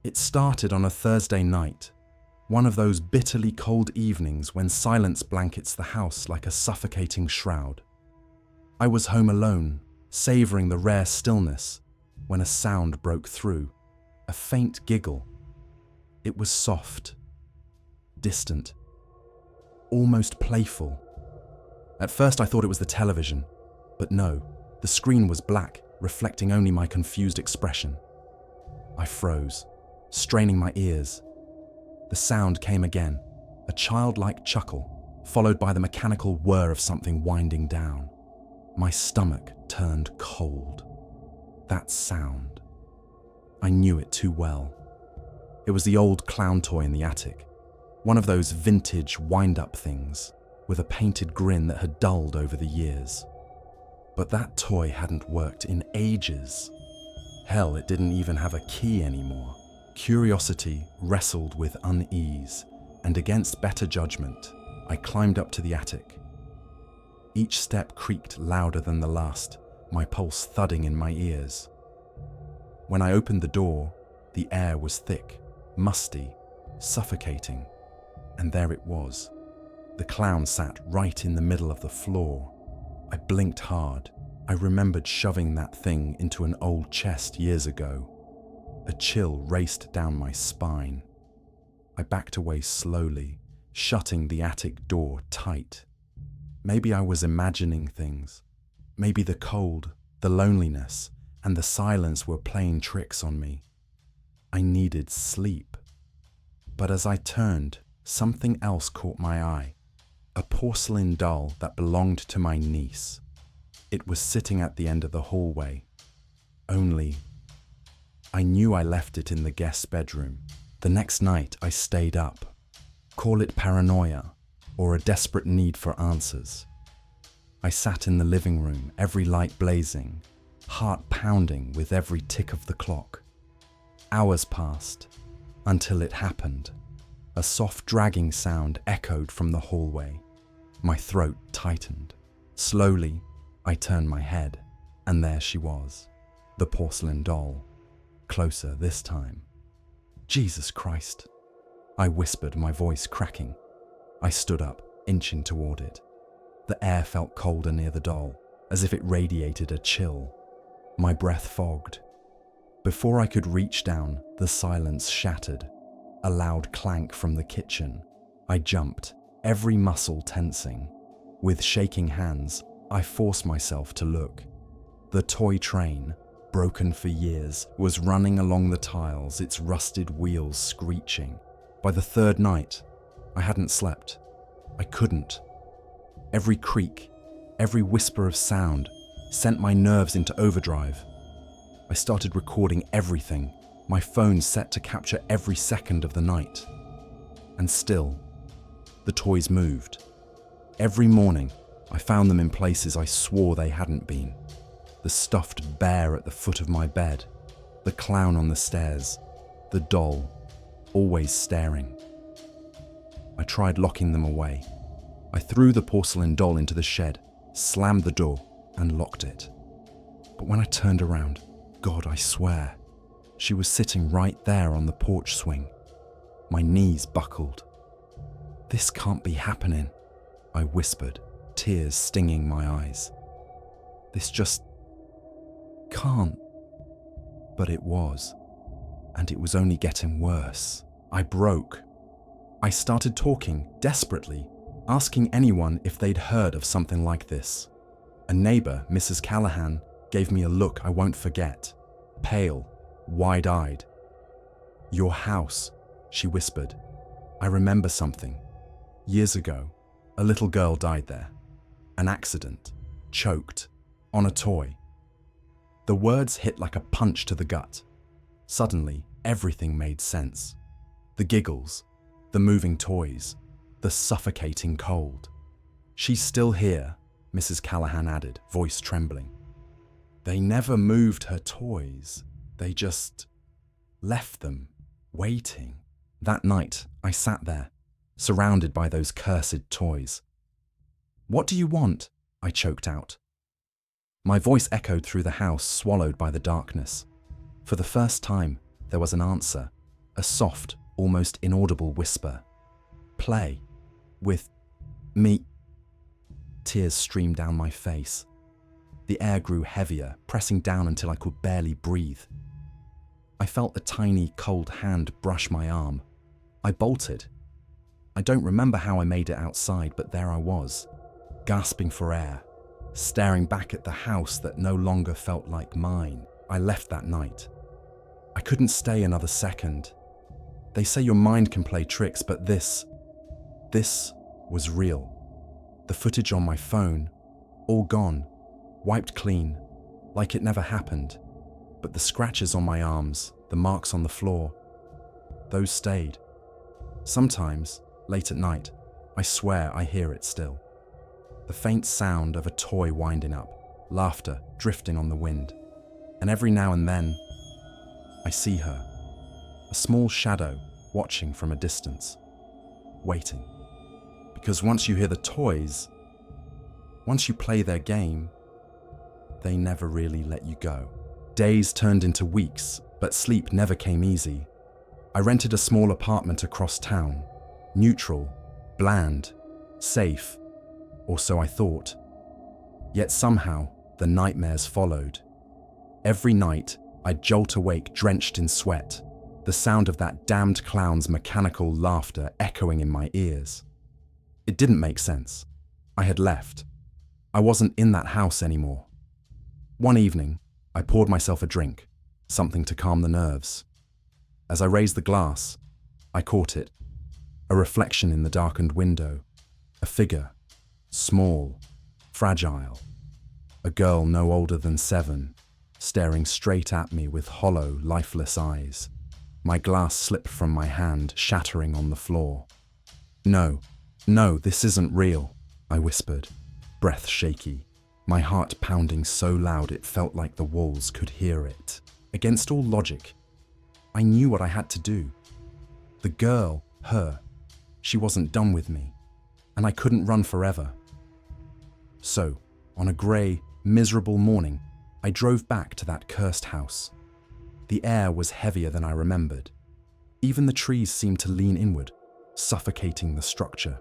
It started on a Thursday night, one of those bitterly cold evenings when silence blankets the house like a suffocating shroud. I was home alone, savoring the rare stillness, when a sound broke through, a faint giggle. It was soft, distant, almost playful. At first I thought it was the television, but no, the screen was black, reflecting only my confused expression. I froze, straining my ears. The sound came again, a childlike chuckle, followed by the mechanical whir of something winding down. My stomach turned cold. That sound. I knew it too well. It was the old clown toy in the attic, one of those vintage wind-up things, with a painted grin that had dulled over the years. But that toy hadn't worked in ages. Hell, it didn't even have a key anymore. Curiosity wrestled with unease, and against better judgment, I climbed up to the attic. Each step creaked louder than the last, my pulse thudding in my ears. When I opened the door, the air was thick, musty, suffocating, and there it was. The clown sat right in the middle of the floor. I blinked hard. I remembered shoving that thing into an old chest years ago. A chill raced down my spine. I backed away slowly, shutting the attic door tight. Maybe I was imagining things. Maybe the cold, the loneliness, and the silence were playing tricks on me. I needed sleep. But as I turned, something else caught my eye. A porcelain doll that belonged to my niece. It was sitting at the end of the hallway. Only, I knew I left it in the guest bedroom. The next night I stayed up. Call it paranoia, or a desperate need for answers. I sat in the living room, every light blazing, heart pounding with every tick of the clock. Hours passed, until it happened. A soft dragging sound echoed from the hallway. My throat tightened. Slowly, I turned my head, and there she was, the porcelain doll, closer this time. Jesus Christ, I whispered, my voice cracking. I stood up, inching toward it. The air felt colder near the doll, as if it radiated a chill. My breath fogged. Before I could reach down, the silence shattered. A loud clank from the kitchen. I jumped, every muscle tensing. With shaking hands, I forced myself to look. The toy train, broken for years, was running along the tiles, its rusted wheels screeching. By the third night, I hadn't slept. I couldn't. Every creak, every whisper of sound sent my nerves into overdrive. I started recording everything, my phone set to capture every second of the night. And still, the toys moved. Every morning, I found them in places I swore they hadn't been. The stuffed bear at the foot of my bed, the clown on the stairs, the doll, always staring. I tried locking them away. I threw the porcelain doll into the shed, slammed the door, and locked it. But when I turned around, God, I swear, she was sitting right there on the porch swing. My knees buckled. This can't be happening, I whispered, tears stinging my eyes. This just can't. But it was, and it was only getting worse. I broke. I started talking desperately, asking anyone if they'd heard of something like this. A neighbor, Mrs. Callahan, gave me a look I won't forget, pale, wide-eyed. "Your house," she whispered. "I remember something. Years ago, a little girl died there. An accident, choked, on a toy." The words hit like a punch to the gut. Suddenly, everything made sense. The giggles, the moving toys, the suffocating cold. "She's still here," Mrs. Callahan added, voice trembling. "They never moved her toys. They just left them, waiting." That night, I sat there, surrounded by those cursed toys. "What do you want?" I choked out. My voice echoed through the house, swallowed by the darkness. For the first time, there was an answer, A soft, almost inaudible whisper. Play. With me. Tears streamed down my face. The air grew heavier, pressing down until I could barely breathe. I felt a tiny, cold hand brush my arm. I bolted. I don't remember how I made it outside, but there I was, gasping for air, staring back at the house that no longer felt like mine. I left that night. I couldn't stay another second. They say your mind can play tricks, but this was real. The footage on my phone, all gone, wiped clean, like it never happened. But the scratches on my arms, the marks on the floor, those stayed. Sometimes, late at night, I swear I hear it still. The faint sound of a toy winding up, laughter drifting on the wind. And every now and then, I see her, a small shadow watching from a distance, waiting. Because once you hear the toys, once you play their game, they never really let you go. Days turned into weeks, but sleep never came easy. I rented a small apartment across town, neutral, bland, safe, or so I thought. Yet somehow, the nightmares followed. Every night, I'd jolt awake drenched in sweat, the sound of that damned clown's mechanical laughter echoing in my ears. It didn't make sense. I had left. I wasn't in that house anymore. One evening, I poured myself a drink, something to calm the nerves. As I raised the glass, I caught it, a reflection in the darkened window, a figure, small, fragile, a girl no older than 7, staring straight at me with hollow, lifeless eyes. My glass slipped from my hand, shattering on the floor. No, this isn't real, I whispered, breath shaky, my heart pounding so loud it felt like the walls could hear it. Against all logic, I knew what I had to do. The girl, she wasn't done with me, and I couldn't run forever. So, on a grey, miserable morning, I drove back to that cursed house. The air was heavier than I remembered. Even the trees seemed to lean inward, suffocating the structure.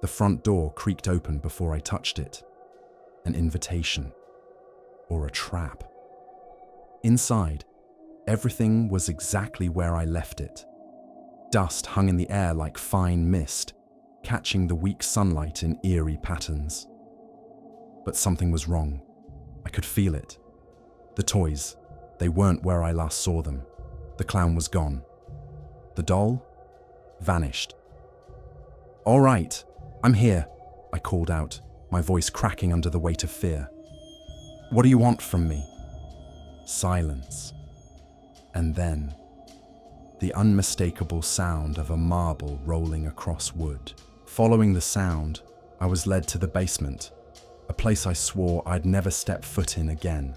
The front door creaked open before I touched it. An invitation, or a trap. Inside, everything was exactly where I left it. Dust hung in the air like fine mist, catching the weak sunlight in eerie patterns. But something was wrong. I could feel it. The toys, they weren't where I last saw them. The clown was gone. The doll vanished. "All right, I'm here," I called out, my voice cracking under the weight of fear. "What do you want from me?" Silence. And then, the unmistakable sound of a marble rolling across wood. Following the sound, I was led to the basement, a place I swore I'd never step foot in again.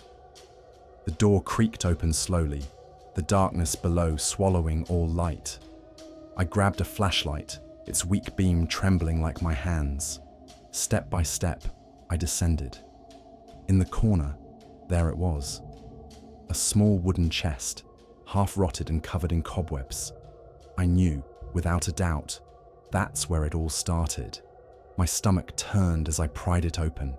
The door creaked open slowly, the darkness below swallowing all light. I grabbed a flashlight, its weak beam trembling like my hands. Step by step, I descended. In the corner, there it was. A small wooden chest, half rotted and covered in cobwebs. I knew, without a doubt, that's where it all started. My stomach turned as I pried it open.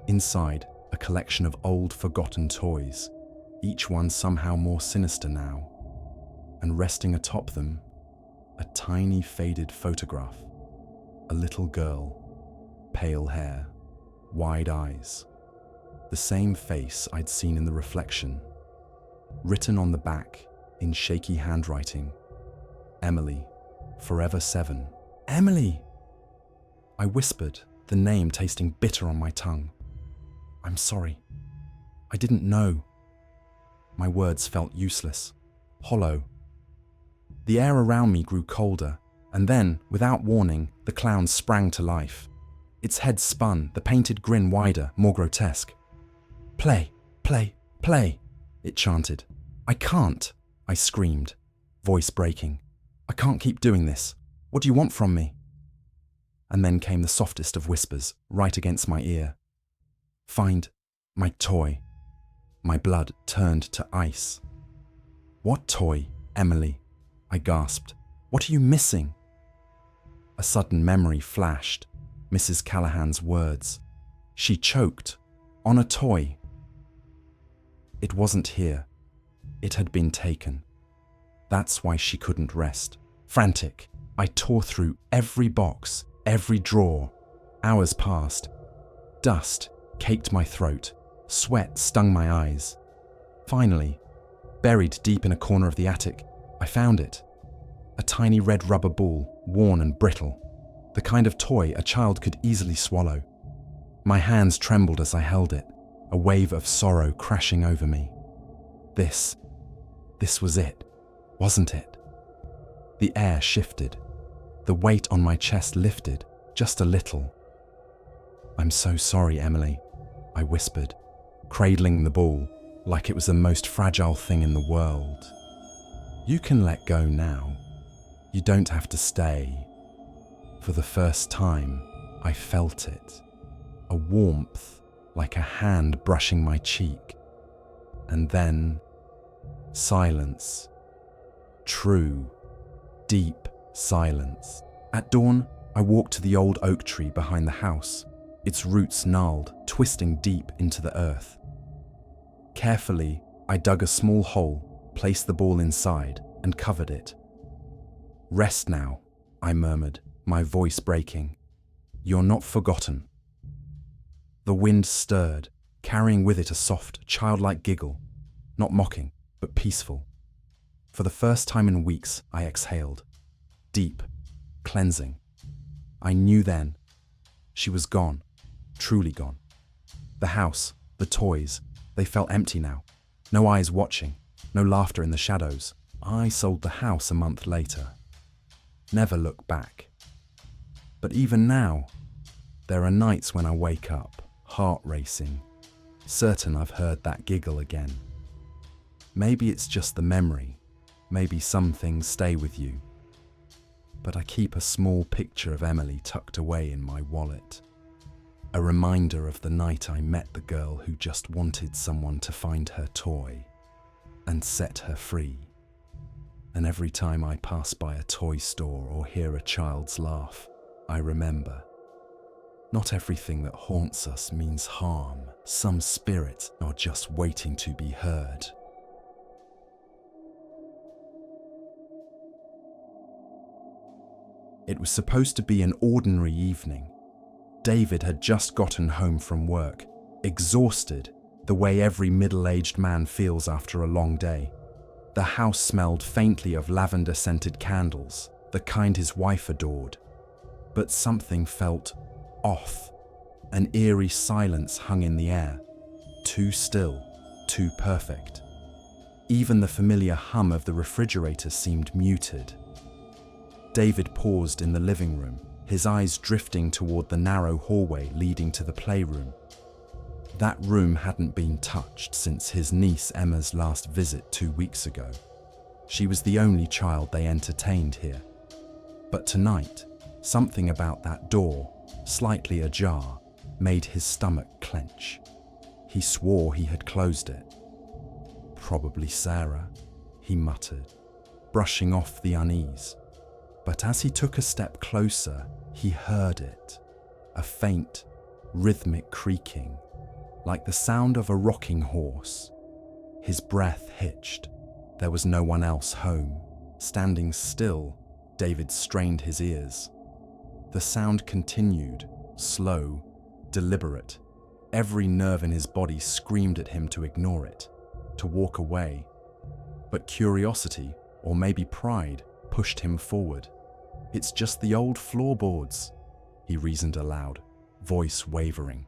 Inside, a collection of old, forgotten toys, each one somehow more sinister now. And resting atop them, a tiny faded photograph. A little girl, pale hair, wide eyes. The same face I'd seen in the reflection. Written on the back, in shaky handwriting, "Emily, forever 7. "Emily!" I whispered, the name tasting bitter on my tongue. "I'm sorry. I didn't know." My words felt useless, hollow. The air around me grew colder, and then, without warning, the clown sprang to life. Its head spun, the painted grin wider, more grotesque. "Play, play, play," it chanted. "I can't," I screamed, voice breaking. "I can't keep doing this. What do you want from me?" And then came the softest of whispers, right against my ear. "Find my toy." My blood turned to ice. "What toy, Emily?" I gasped. "What are you missing?" A sudden memory flashed, Mrs. Callahan's words. She choked. "On a toy." It wasn't here. It had been taken. That's why she couldn't rest. Frantic, I tore through every box, every drawer. Hours passed. Dust caked my throat. Sweat stung my eyes. Finally, buried deep in a corner of the attic, I found it. A tiny red rubber ball, worn and brittle. The kind of toy a child could easily swallow. My hands trembled as I held it, a wave of sorrow crashing over me. This was it, wasn't it? The air shifted. The weight on my chest lifted, just a little. "I'm so sorry, Emily," I whispered, cradling the ball like it was the most fragile thing in the world. "You can let go now. You don't have to stay." For the first time, I felt it. A warmth, like a hand brushing my cheek. And then, silence. True, deep silence. At dawn, I walked to the old oak tree behind the house, its roots gnarled, twisting deep into the earth. Carefully, I dug a small hole, placed the ball inside, and covered it. "Rest now," I murmured, my voice breaking. "You're not forgotten." The wind stirred, carrying with it a soft, childlike giggle, not mocking, but peaceful. For the first time in weeks, I exhaled. Deep, cleansing. I knew then. She was gone, truly gone. The house, the toys, they felt empty now. No eyes watching, no laughter in the shadows. I sold the house a month later. Never look back. But even now, there are nights when I wake up, heart racing, certain I've heard that giggle again. Maybe it's just the memory, maybe some things stay with you. But I keep a small picture of Emily tucked away in my wallet. A reminder of the night I met the girl who just wanted someone to find her toy and set her free. And every time I pass by a toy store or hear a child's laugh, I remember. Not everything that haunts us means harm. Some spirits are just waiting to be heard. It was supposed to be an ordinary evening. David had just gotten home from work, exhausted, the way every middle-aged man feels after a long day. The house smelled faintly of lavender-scented candles, the kind his wife adored. But something felt off. An eerie silence hung in the air. Too still, too perfect. Even the familiar hum of the refrigerator seemed muted. David paused in the living room, his eyes drifting toward the narrow hallway leading to the playroom. That room hadn't been touched since his niece Emma's last visit 2 weeks ago. She was the only child they entertained here. But tonight, something about that door, slightly ajar, made his stomach clench. He swore he had closed it. "Probably Sarah," he muttered, brushing off the unease. But as he took a step closer, he heard it, a faint, rhythmic creaking, like the sound of a rocking horse. His breath hitched. There was no one else home. Standing still, David strained his ears. The sound continued, slow, deliberate. Every nerve in his body screamed at him to ignore it, to walk away. But curiosity, or maybe pride, pushed him forward. "It's just the old floorboards," he reasoned aloud, voice wavering.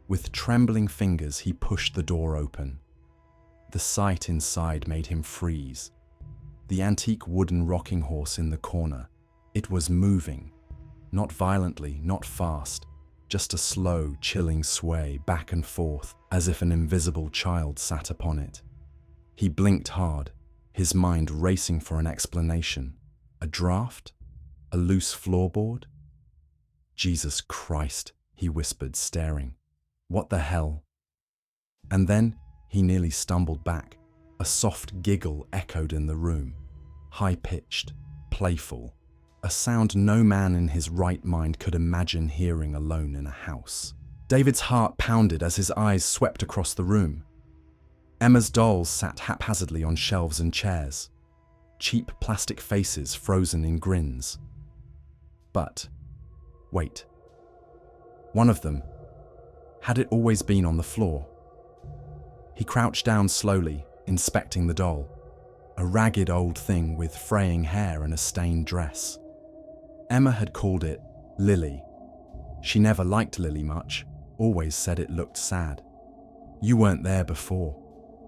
With trembling fingers, he pushed the door open. The sight inside made him freeze. The antique wooden rocking horse in the corner, it was moving. Not violently, not fast, just a slow, chilling sway back and forth, as if an invisible child sat upon it. He blinked hard, his mind racing for an explanation. A draft? A loose floorboard? "Jesus Christ," he whispered, staring. "What the hell?" And then he nearly stumbled back. A soft giggle echoed in the room. high-pitched, playful, a sound no man in his right mind could imagine hearing alone in a house. David's heart pounded as his eyes swept across the room. Emma's dolls sat haphazardly on shelves and chairs, cheap plastic faces frozen in grins. But, wait. One of them, had it always been on the floor? He crouched down slowly, inspecting the doll, a ragged old thing with fraying hair and a stained dress. Emma had called it Lily. She never liked Lily much, always said it looked sad. "You weren't there before,"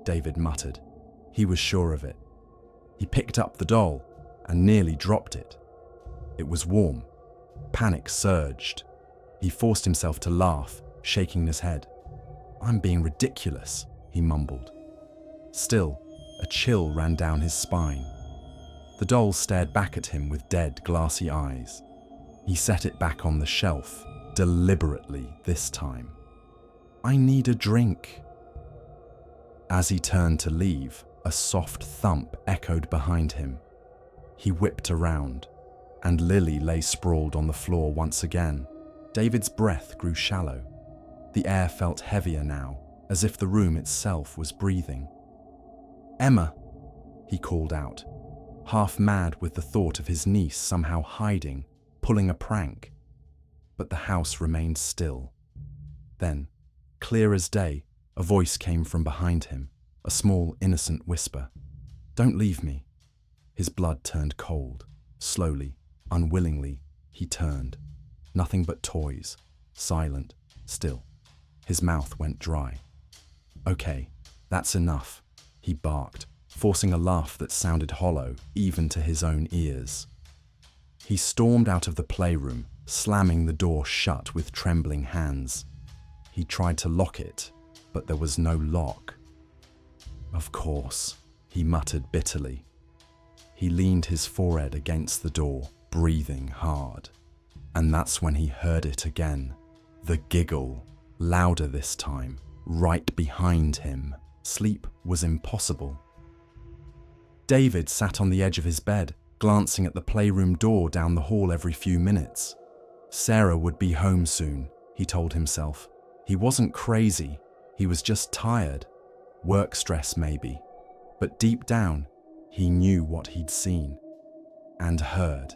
David muttered. He was sure of it. He picked up the doll and nearly dropped it. It was warm. Panic surged. He forced himself to laugh, shaking his head. "I'm being ridiculous," he mumbled. Still, a chill ran down his spine. The doll stared back at him with dead, glassy eyes. He set it back on the shelf, deliberately this time. "I need a drink." As he turned to leave, a soft thump echoed behind him. He whipped around, and Lily lay sprawled on the floor once again. David's breath grew shallow. The air felt heavier now, as if the room itself was breathing. "Emma," he called out, half mad with the thought of his niece somehow hiding, pulling a prank. But the house remained still. Then, clear as day, a voice came from behind him, a small, innocent whisper. "Don't leave me." His blood turned cold. Slowly, unwillingly, he turned. Nothing but toys, silent, still. His mouth went dry. "Okay, that's enough," he barked, forcing a laugh that sounded hollow even to his own ears. He stormed out of the playroom, slamming the door shut with trembling hands. He tried to lock it, but there was no lock. "Of course," he muttered bitterly. He leaned his forehead against the door, breathing hard. And that's when he heard it again. The giggle, louder this time, right behind him. Sleep was impossible. David sat on the edge of his bed, glancing at the playroom door down the hall every few minutes. Sarah would be home soon, he told himself. He wasn't crazy, he was just tired. Work stress maybe. But deep down, he knew what he'd seen and heard.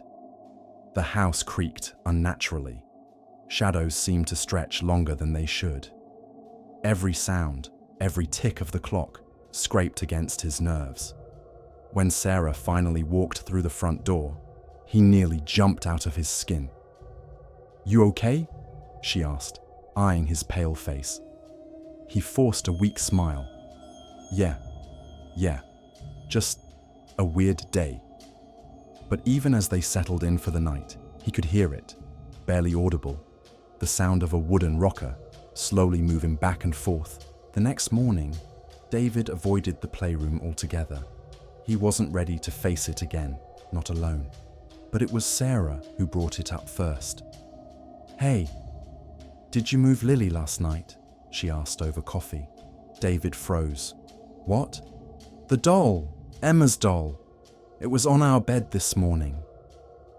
The house creaked unnaturally. Shadows seemed to stretch longer than they should. Every sound, every tick of the clock, scraped against his nerves. When Sarah finally walked through the front door, he nearly jumped out of his skin. "You okay?" she asked, eyeing his pale face. He forced a weak smile. Yeah, just a weird day." But even as they settled in for the night, he could hear it, barely audible, the sound of a wooden rocker, slowly moving back and forth. The next morning, David avoided the playroom altogether. He wasn't ready to face it again, not alone. But it was Sarah who brought it up first. "Hey, did you move Lily last night?" she asked over coffee. David froze. "What?" "The doll, Emma's doll. It was on our bed this morning."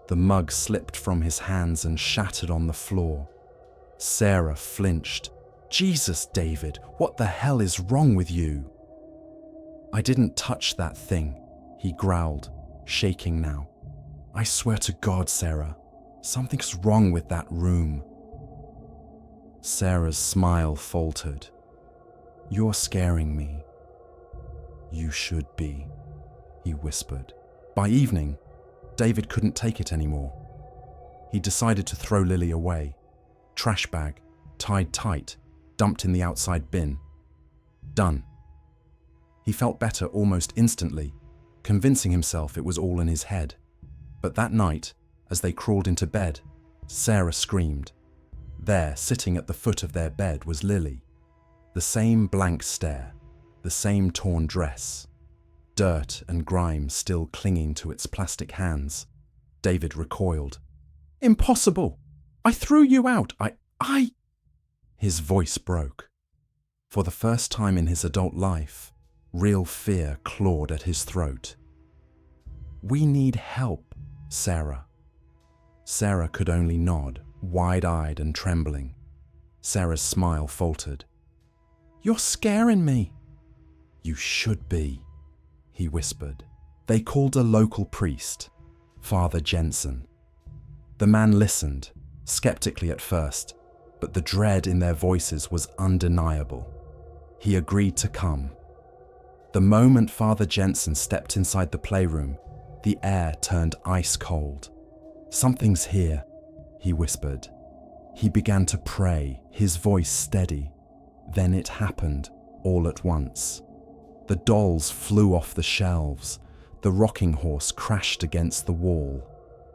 The mug slipped from his hands and shattered on the floor. Sarah flinched. "Jesus, David, what the hell is wrong with you?" "I didn't touch that thing," he growled, shaking now. "I swear to God, Sarah, something's wrong with that room." Sarah's smile faltered. "You're scaring me." "You should be," he whispered. By evening, David couldn't take it anymore. He decided to throw Lily away. Trash bag, tied tight, dumped in the outside bin. Done. He felt better almost instantly, convincing himself it was all in his head. But that night, as they crawled into bed, Sarah screamed. There, sitting at the foot of their bed, was Lily. The same blank stare, the same torn dress. Dirt and grime still clinging to its plastic hands. David recoiled. "Impossible! I threw you out! I... His voice broke. For the first time in his adult life, real fear clawed at his throat. "We need help, Sarah." Sarah could only nod, wide-eyed and trembling. Sarah's smile faltered. "You're scaring me." "You should be," he whispered. They called a local priest, Father Jensen. The man listened, skeptically at first, but the dread in their voices was undeniable. He agreed to come. The moment Father Jensen stepped inside the playroom, the air turned ice cold. "Something's here," he whispered. He began to pray, his voice steady. Then it happened, all at once. The dolls flew off the shelves. The rocking horse crashed against the wall.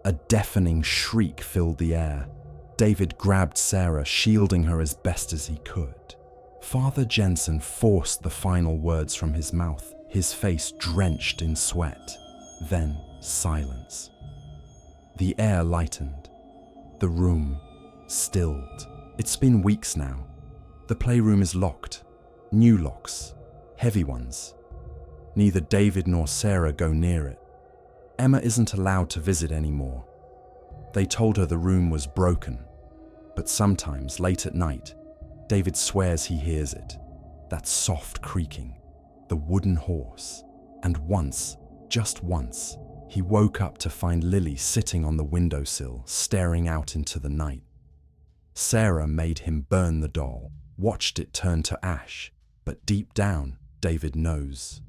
A deafening shriek filled the air. David grabbed Sarah, shielding her as best as he could. Father Jensen forced the final words from his mouth, his face drenched in sweat. Then silence. The air lightened. The room stilled. It's been weeks now. The playroom is locked. New locks. Heavy ones. Neither David nor Sarah go near it. Emma isn't allowed to visit anymore. They told her the room was broken, but sometimes, late at night, David swears he hears it. That soft creaking, the wooden horse. And once, just once, he woke up to find Lily sitting on the windowsill, staring out into the night. Sarah made him burn the doll, watched it turn to ash, but deep down, David knows.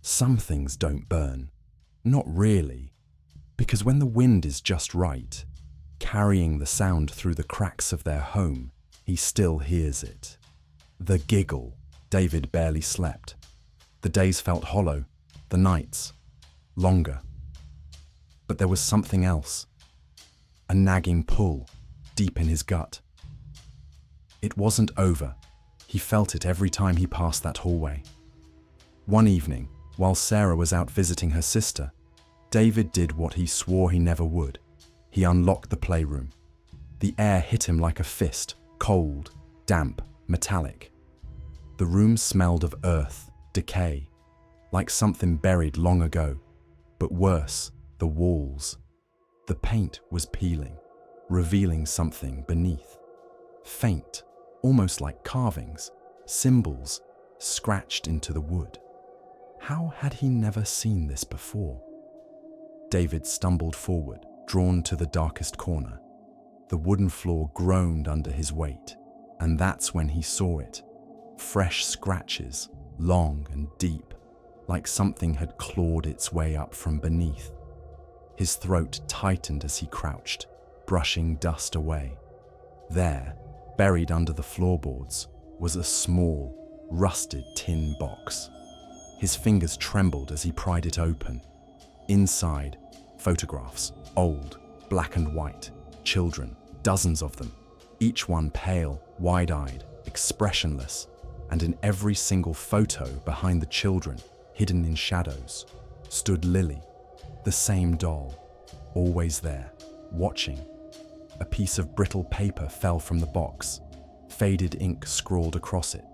Some things don't burn. Not really. Because when the wind is just right, carrying the sound through the cracks of their home, he still hears it. The giggle. David barely slept. The days felt hollow, the nights longer. But there was something else. A nagging pull, deep in his gut. It wasn't over. He felt it every time he passed that hallway. One evening, while Sarah was out visiting her sister, David did what he swore he never would. He unlocked the playroom. The air hit him like a fist, cold, damp, metallic. The room smelled of earth, decay, like something buried long ago. But worse, the walls. The paint was peeling, revealing something beneath. Faint, almost like carvings, symbols scratched into the wood. How had he never seen this before? David stumbled forward, drawn to the darkest corner. The wooden floor groaned under his weight, and that's when he saw it. Fresh scratches, long and deep, like something had clawed its way up from beneath. His throat tightened as he crouched, brushing dust away. There, buried under the floorboards, was a small, rusted tin box. His fingers trembled as he pried it open. Inside, photographs, old, black and white, children, dozens of them, each one pale, wide-eyed, expressionless, and in every single photo behind the children, hidden in shadows, stood Lily, the same doll, always there, watching. A piece of brittle paper fell from the box, faded ink scrawled across it.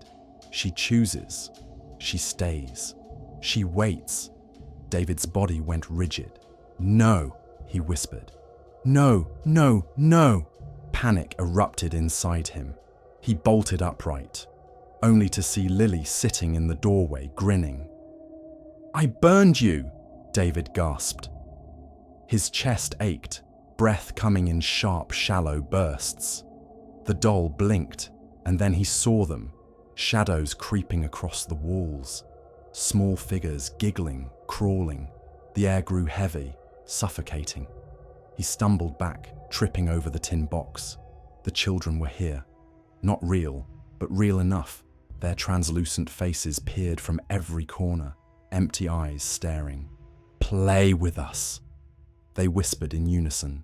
She chooses. She stays. She waits. David's body went rigid. "No," he whispered. "No, no, no!" Panic erupted inside him. He bolted upright, only to see Lily sitting in the doorway, grinning. "I burned you!" David gasped. His chest ached, breath coming in sharp, shallow bursts. The doll blinked, and then he saw them, shadows creeping across the walls, small figures giggling, crawling. The air grew heavy, suffocating. He stumbled back, tripping over the tin box. The children were here. Not real, but real enough. Their translucent faces peered from every corner, empty eyes staring. "Play with us," they whispered in unison.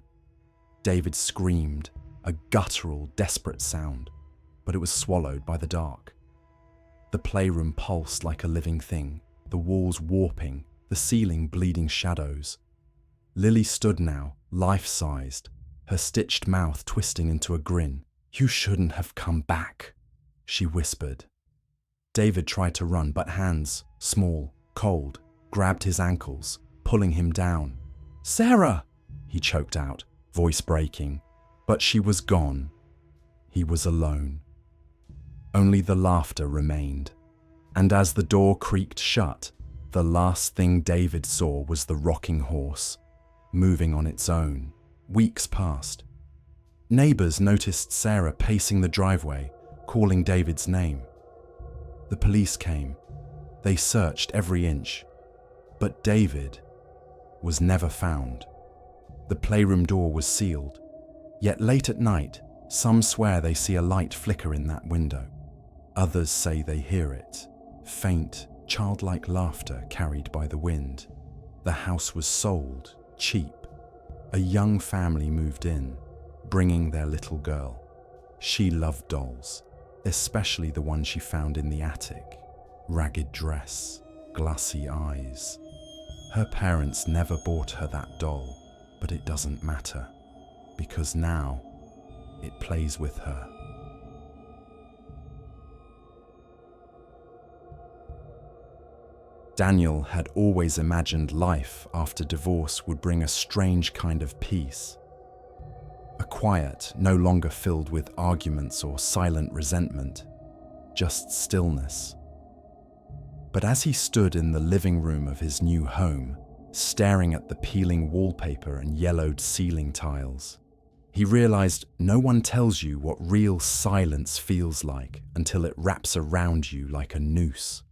David screamed, a guttural, desperate sound, but it was swallowed by the dark. The playroom pulsed like a living thing, the walls warping, the ceiling bleeding shadows. Lily stood now, life-sized, her stitched mouth twisting into a grin. "You shouldn't have come back," she whispered. David tried to run, but hands, small, cold, grabbed his ankles, pulling him down. "Sarah!" he choked out, voice breaking. But she was gone. He was alone. Only the laughter remained. And as the door creaked shut, the last thing David saw was the rocking horse, moving on its own. Weeks passed. Neighbors noticed Sarah pacing the driveway, calling David's name. The police came. They searched every inch. But David was never found. The playroom door was sealed. Yet late at night, some swear they see a light flicker in that window. Others say they hear it, faint, childlike laughter carried by the wind. The house was sold, cheap. A young family moved in, bringing their little girl. She loved dolls, especially the one she found in the attic. Ragged dress, glassy eyes. Her parents never bought her that doll, but it doesn't matter, because now it plays with her. Daniel had always imagined life after divorce would bring a strange kind of peace. A quiet, no longer filled with arguments or silent resentment, just stillness. But as he stood in the living room of his new home, staring at the peeling wallpaper and yellowed ceiling tiles, he realized no one tells you what real silence feels like until it wraps around you like a noose.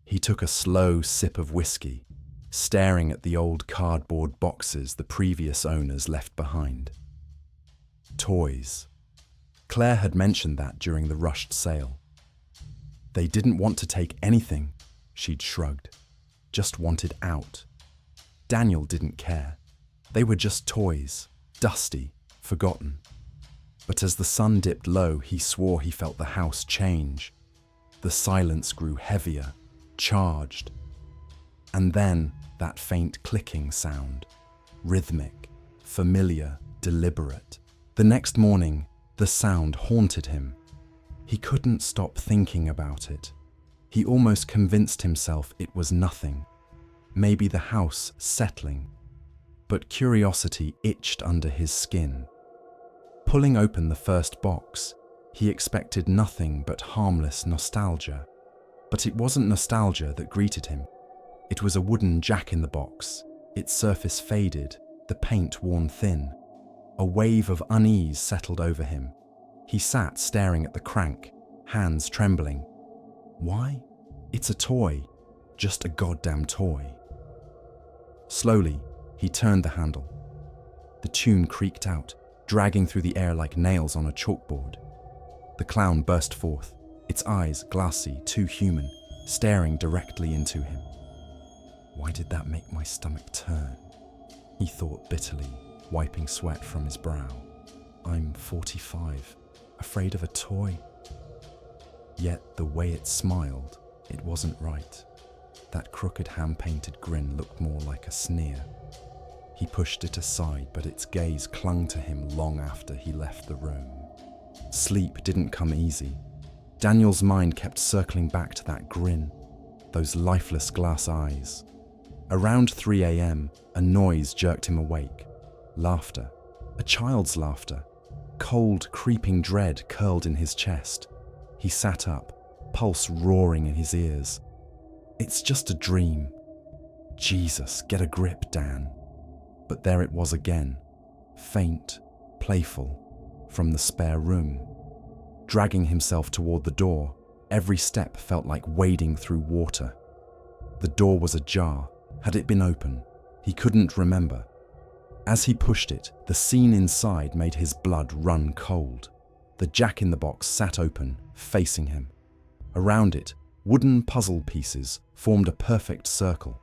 He took a slow sip of whiskey, staring at the old cardboard boxes the previous owners left behind. Toys. Claire had mentioned that during the rushed sale. They didn't want to take anything, she'd shrugged. Just wanted out. Daniel didn't care. They were just toys, dusty, forgotten. But as the sun dipped low, he swore he felt the house change. The silence grew heavier, charged. And then that faint clicking sound, rhythmic, familiar, deliberate. The next morning, the sound haunted him. He couldn't stop thinking about it. He almost convinced himself it was nothing. Maybe the house settling. But curiosity itched under his skin. Pulling open the first box, he expected nothing but harmless nostalgia. But it wasn't nostalgia that greeted him. It was a wooden jack-in-the-box, its surface faded, the paint worn thin. A wave of unease settled over him. He sat staring at the crank, hands trembling. Why? It's a toy. Just a goddamn toy. Slowly, he turned the handle. The tune creaked out, dragging through the air like nails on a chalkboard. The clown burst forth, its eyes glassy, too human, staring directly into him. Why did that make my stomach turn? He thought bitterly, wiping sweat from his brow. I'm 45, afraid of a toy. Yet the way it smiled, it wasn't right. That crooked hand-painted grin looked more like a sneer. He pushed it aside, but its gaze clung to him long after he left the room. Sleep didn't come easy. Daniel's mind kept circling back to that grin, those lifeless glass eyes. Around 3 a.m., a noise jerked him awake. Laughter. A child's laughter. Cold, creeping dread curled in his chest. He sat up, pulse roaring in his ears. It's just a dream. Jesus, get a grip, Dan. But there it was again, faint, playful, from the spare room. Dragging himself toward the door, every step felt like wading through water. The door was ajar. Had it been open? He couldn't remember. As he pushed it, the scene inside made his blood run cold. The jack-in-the-box sat open, facing him. Around it, wooden puzzle pieces formed a perfect circle.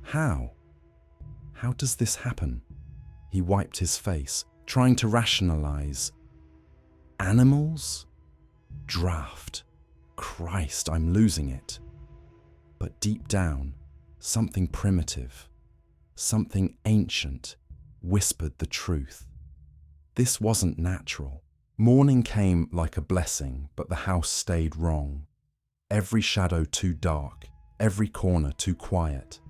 How? How does this happen? He wiped his face, trying to rationalize. Animals? Draft. Christ, I'm losing it. But deep down, something primitive, something ancient, whispered the truth. This wasn't natural. Morning came like a blessing, but the house stayed wrong. Every shadow too dark, every corner too quiet.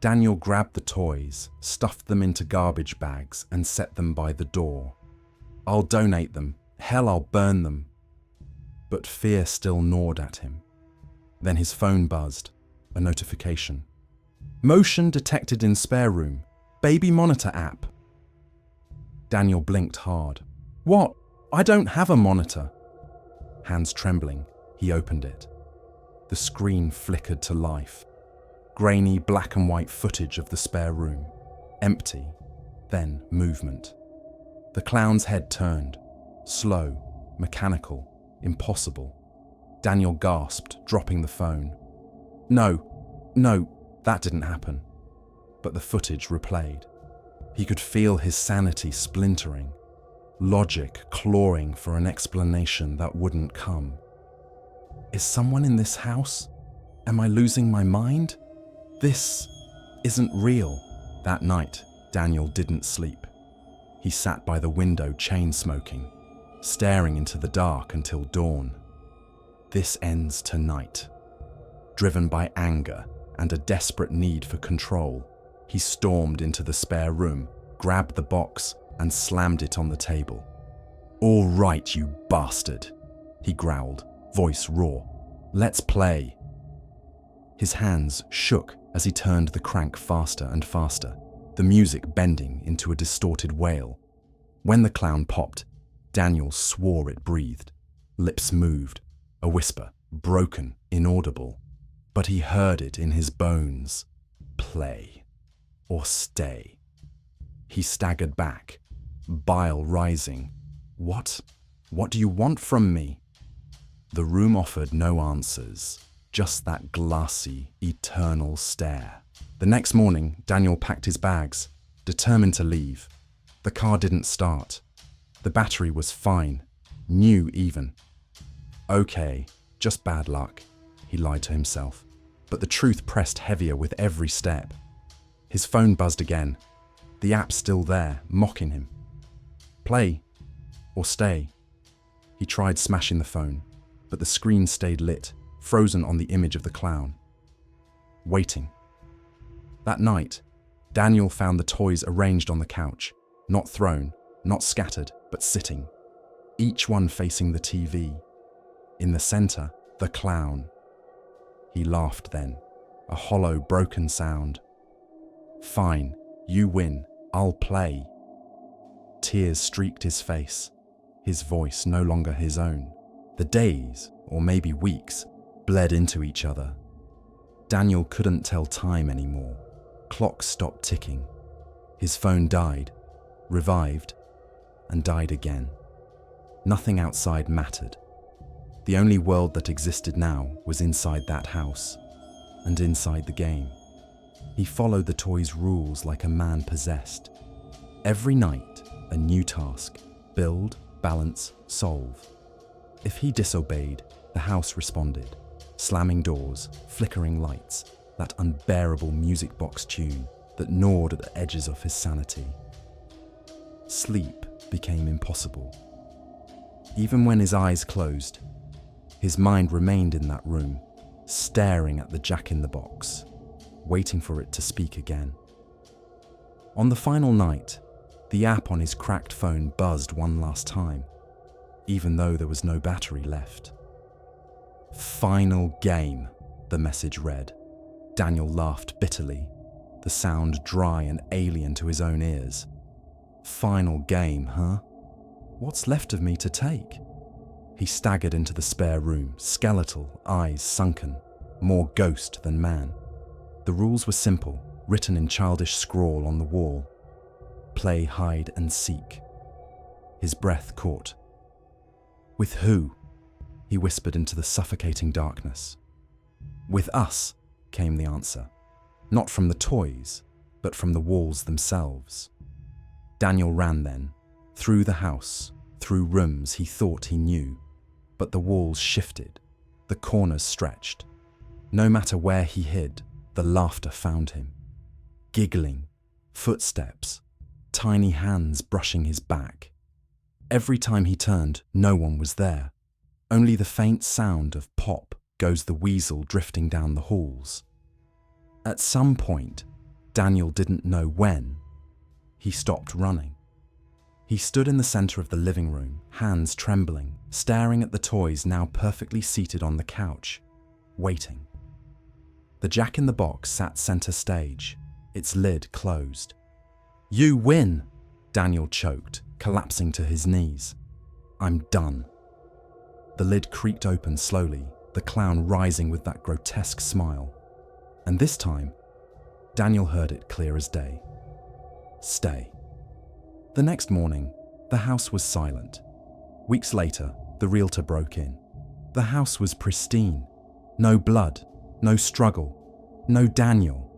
Daniel grabbed the toys, stuffed them into garbage bags, and set them by the door. "I'll donate them. Hell, I'll burn them." But fear still gnawed at him. Then his phone buzzed, a notification. "Motion detected in spare room. Baby monitor app." Daniel blinked hard. "What? I don't have a monitor." Hands trembling, he opened it. The screen flickered to life. Grainy black and white footage of the spare room. Empty, then movement. The clown's head turned. Slow, mechanical, impossible. Daniel gasped, dropping the phone. No, that didn't happen. But the footage replayed. He could feel his sanity splintering, logic clawing for an explanation that wouldn't come. Is someone in this house? Am I losing my mind? This isn't real. That night, Daniel didn't sleep. He sat by the window chain-smoking, staring into the dark until dawn. This ends tonight. Driven by anger and a desperate need for control, he stormed into the spare room, grabbed the box, and slammed it on the table. "All right, you bastard," he growled, voice raw. "Let's play." His hands shook as he turned the crank faster and faster, the music bending into a distorted wail. When the clown popped, Daniel swore it breathed. Lips moved, a whisper, broken, inaudible. But he heard it in his bones. Play. Or stay. He staggered back, bile rising. What? What do you want from me?" The room offered no answers, just that glassy, eternal stare. The next morning, Daniel packed his bags, determined to leave. The car didn't start. The battery was fine, new even. "Okay, just bad luck," he lied to himself. But the truth pressed heavier with every step. His phone buzzed again. The app still there, mocking him. Play or stay. He tried smashing the phone, but the screen stayed lit, frozen on the image of the clown. Waiting. That night, Daniel found the toys arranged on the couch, not thrown, not scattered, but sitting, each one facing the TV. In the center, the clown. He laughed then, a hollow, broken sound. "Fine, you win, I'll play." Tears streaked his face, his voice no longer his own. The days, or maybe weeks, bled into each other. Daniel couldn't tell time anymore. Clocks stopped ticking. His phone died, revived, and died again. Nothing outside mattered. The only world that existed now was inside that house, and inside the game. He followed the toy's rules like a man possessed. Every night, a new task: build, balance, solve. If he disobeyed, the house responded, slamming doors, flickering lights, that unbearable music box tune that gnawed at the edges of his sanity. Sleep became impossible. Even when his eyes closed, his mind remained in that room, staring at the jack-in-the-box, waiting for it to speak again. On the final night, the app on his cracked phone buzzed one last time, even though there was no battery left. "Final game," the message read. Daniel laughed bitterly, the sound dry and alien to his own ears. Final game, huh? What's left of me to take? He staggered into the spare room, skeletal, eyes sunken, more ghost than man. The rules were simple, written in childish scrawl on the wall. Play hide and seek. His breath caught. "With who?" he whispered into the suffocating darkness. "With us," came the answer. Not from the toys, but from the walls themselves. Daniel ran then, through the house, through rooms he thought he knew. But the walls shifted, the corners stretched. No matter where he hid, the laughter found him. Giggling, footsteps, tiny hands brushing his back. Every time he turned, no one was there. Only the faint sound of pop goes the weasel drifting down the halls. At some point, Daniel didn't know when he stopped running. He stood in the center of the living room, hands trembling, staring at the toys now perfectly seated on the couch, waiting. The Jack-in-the-Box sat center stage, its lid closed. "You win!" Daniel choked, collapsing to his knees. "I'm done." The lid creaked open slowly, the clown rising with that grotesque smile. And this time, Daniel heard it clear as day. "Stay." The next morning, the house was silent. Weeks later, the realtor broke in. The house was pristine. No blood, no struggle, no Daniel,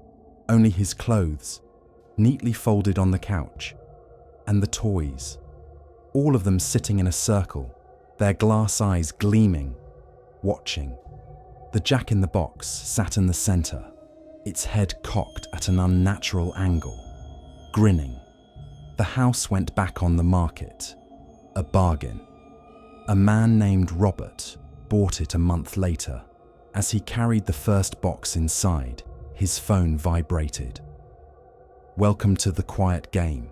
only his clothes, neatly folded on the couch, and the toys, all of them sitting in a circle, their glass eyes gleaming, watching. The Jack-in-the-Box sat in the center, its head cocked at an unnatural angle, grinning. The house went back on the market. A bargain. A man named Robert bought it a month later. As he carried the first box inside, his phone vibrated. "Welcome to the quiet game,"